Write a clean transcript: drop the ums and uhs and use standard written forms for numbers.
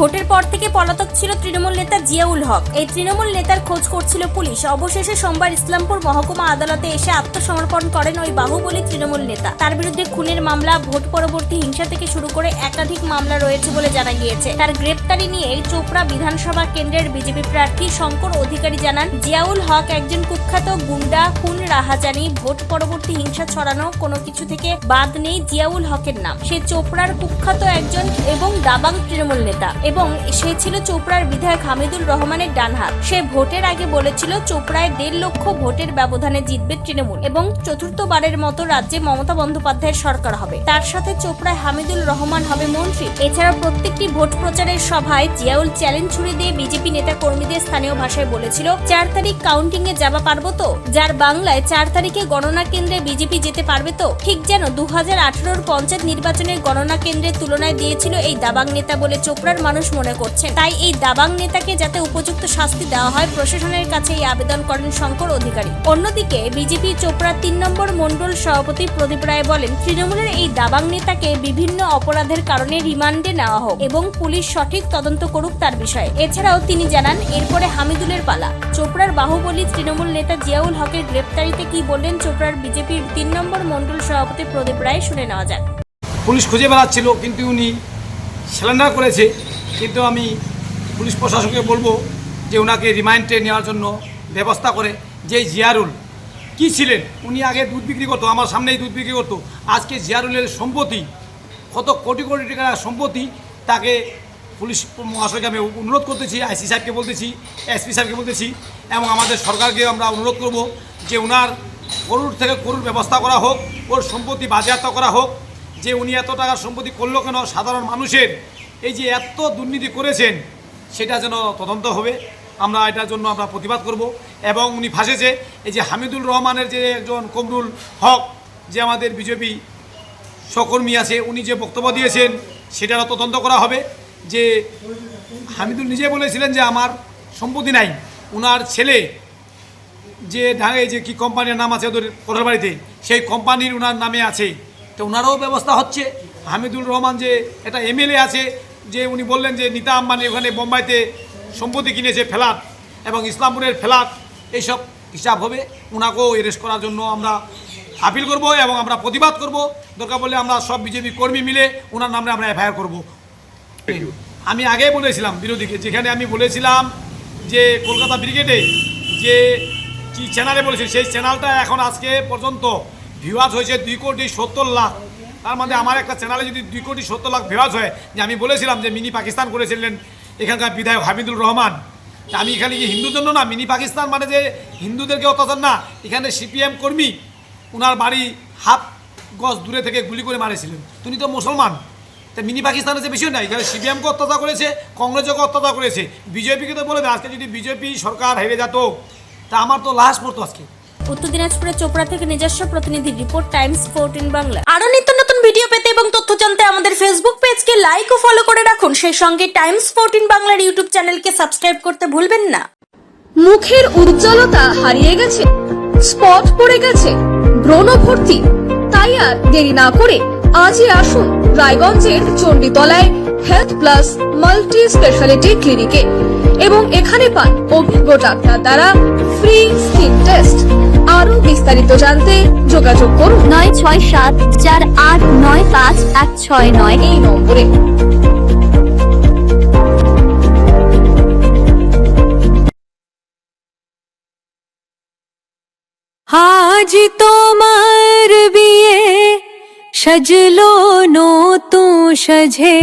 ভোটের পর থেকে পলাতক ছিল তৃণমূল নেতা জিয়াউল হক। এই তৃণমূল নেতার খোঁজ করছিল পুলিশ। অবশেষে সোমবার ইসলামপুর মহকুমা আদালতে এসে আত্মসমর্পণ করেন ওই বাহুবলী তৃণমূল নেতা। তার বিরুদ্ধে খুনের মামলা, ভোট পরবর্তী হিংসা থেকে শুরু করে একাধিক মামলা রয়েছে বলে জানা গিয়েছে। তার গ্রেপ্তারি নিয়ে চোপড়া বিধানসভা কেন্দ্রের বিজেপি প্রার্থী শঙ্কর অধিকারী জানান, জিয়াউল হক একজন কুখ্যাত গুন্ডা, খুন, রাহাজানি, ভোট পরবর্তী হিংসা ছড়ানো কোনো কিছু থেকে বাদ নেই জিয়াউল হকের নাম। সে চোপড়ার কুখ্যাত একজন এবং দাবাং তৃণমূল নেতা এবং সে ছিল চোপড়ার বিধায়ক হামিদুল রহমানের ডান হাত। সে ভোটের আগে বলেছিল চোপড়ায় 1.5 লক্ষ ভোটের ব্যবধানে জিতবে তৃণমূল এবং চতুর্থবারের মতো রাজ্যে মমতা বন্দ্যোপাধ্যায়ের সরকার হবে। তার সাথে চোপড়ায় হামিদুল রহমান হবে মন্ত্রী। এছাড়া প্রত্যেকটি ভোট প্রচারের সভায় জিয়াউল চ্যালেঞ্জ ছুড়ে দিয়ে বিজেপি নেতা কর্মীদের স্থানীয় ভাষায় বলেছিল, 4 তারিখ কাউন্টিং এ যাবা পারবো তো? যার বাংলায় 4 তারিখে গণনা কেন্দ্রে বিজেপি যেতে পারবে তো? ঠিক যেন 2018 পঞ্চায়েত নির্বাচনের গণনা কেন্দ্রের তুলনায় দিয়েছিল এই দাবাং নেতা বলে চোপড়ার মানুষ মনে করছেন। তাই এই দাবাং নেতাকে যাতে উপযুক্ত শাস্তি দেওয়া হয়, প্রশাসনের কাছে এই আবেদন করেন শঙ্কর অধিকারী। অন্যদিকে বিজেপি চোপড়া 3 নম্বর মন্ডল সভাপতি প্রদীপ রায় বলেন, তৃণমূলের এই দাবাং নেতাকে বিভিন্ন অপরাধের কারণে রিমান্ডে নেওয়া হোক এবং পুলিশ সঠিক তদন্ত করুক তার বিষয়ে। এছাড়াও তিনি জানান, এরপরে হামিদুলের পালা। চোপড়ার বাহুবলী তৃণমূল নেতা জিয়াউল হকের গ্রেপ্তারিতে কি বললেন চোপড়ার বিজেপির 3 নম্বর মন্ডল সভাপতি প্রদীপ রায়, শুনে নেওয়া যাক। পুলিশ খুঁজে বেড়াচ্ছিল কিন্তু উনি সিলিন্ডার করেছে। কিন্তু আমি পুলিশ প্রশাসনকে বলবো যে ওনাকে রিমান্ডে নেওয়ার জন্য ব্যবস্থা করে। যে জিয়ারুল কি ছিলেন, উনি আগে দুধ বিক্রি করতো, আমার সামনেই দুধ বিক্রি করতো। আজকে জিয়ারুলের সম্পত্তি কত কোটি কোটি টাকার সম্পত্তি, তাকে পুলিশ মহাশয়কে আমি অনুরোধ করতেছি, আইসি সাহেবকে বলতেছি, এসপি সাহেবকে বলতেছি এবং আমাদের সরকারকে আমরা অনুরোধ করব যে ওনার করুর থেকে করুর ব্যবস্থা করা হোক, ওর সম্পত্তি বাজেয়াপ্ত করা হোক। যে উনি এত টাকার সম্পত্তি করলো কেন, সাধারণ মানুষের এই যে এত দুর্নীতি করেছেন সেটা যেন তদন্ত হবে। আমরা এটার জন্য আমরা প্রতিবাদ করব। এবং উনি ফাঁসেছে এই যে হামিদুল রহমানের যে একজন কমরুল হক, যে আমাদের বিজেপি সহকর্মী আছে, উনি যে বক্তব্য দিয়েছেন সেটারও তদন্ত করা হবে। যে হামিদুল নিজে বলেছিলেন যে আমার সম্পত্তি নাই, ওনার ছেলে যে ঢাকায় যে কি কোম্পানির নাম আছে ওদের কোঠার বাড়িতে, সেই কোম্পানির ওনার নামে আছে, তো ওনারও ব্যবস্থা হচ্ছে। হামিদুল রহমান যে একটা এমএলএ আছে, যে উনি বললেন যে নীতা আম্বানি ওখানে বোম্বাইতে সম্পত্তি কিনেছে ফ্ল্যাট এবং ইসলামপুরের ফ্ল্যাট, এইসব হিসাব হবে। ওনাকেও অ্যারেস্ট করার জন্য আমরা আপিল করব এবং আমরা প্রতিবাদ করব। দরকার বলে আমরা সব বিজেপি কর্মী মিলে ওনার নামে আমরা এফআইআর করব। আমি আগে বলেছিলাম বিরোধীকে, যেখানে আমি বলেছিলাম যে কলকাতা ব্রিগেডে যে কি চ্যানেলে বলেছি, সেই চ্যানেলটা এখন আজকে পর্যন্ত ভিউয়ার্স হয়েছে 2,70,00,000। তার মধ্যে আমার একটা চ্যানেলে যদি 2,70,00,000 ভিউয়ার্স হয়, যে আমি বলেছিলাম যে মিনি পাকিস্তান করেছিলেন এখানকার বিধায়ক হামিদুল রহমান। আমি এখানে কি হিন্দুর জন্য না, মিনি পাকিস্তান মানে যে হিন্দুদেরকে অত্যাচার না, এখানে সিপিএম কর্মী ওনার বাড়ি হাফ গজ দূরে থেকে গুলি করে মারেছিলেন। তিনি তো মুসলমান, তা মিনি পাকিস্তানের যে বিষয় না, এখানে সিপিএমকে অত্যাচার করেছে, কংগ্রেসকে অত্যাচার করেছে, বিজেপিকে তো বলে দেয়। আজকে যদি বিজেপি সরকার হেরে যেত তা আমার তো লাশ পড়তো আজকে। উত্তর দিনাজপুরের চোপড়া থেকে নিজস্ব প্রতিনিধি রিপোর্ট, টাইমস 14 বাংলা। আরো নিত্য নতুন ভিডিও পেতে এবং তথ্য জানতে আমাদের ফেসবুক পেজকে লাইক ও ফলো করে রাখুন। সেই সঙ্গে টাইমস 14 বাংলার ইউটিউব চ্যানেলকে সাবস্ক্রাইব করতে ভুলবেন না। মুখের উজ্জ্বলতা হারিয়ে গেছে, স্পট পড়ে গেছে, ব্রণ ভর্তি, তাই আর দেরি না করে আজই আসুন রায়গঞ্জের চণ্ডীতলায় হেলথ প্লাস মাল্টি স্পেশালিটি ক্লিনিকে এবং এখানে পান অভিজ্ঞ ডাক্তার দ্বারা ফ্রি স্কিন টেস্ট। আরো বিস্তারিত জানতে যোগাযোগ করুন 9674895169 এই নম্বরে। আজ তোমার বিয়ে, সাজলো নতুন সাজে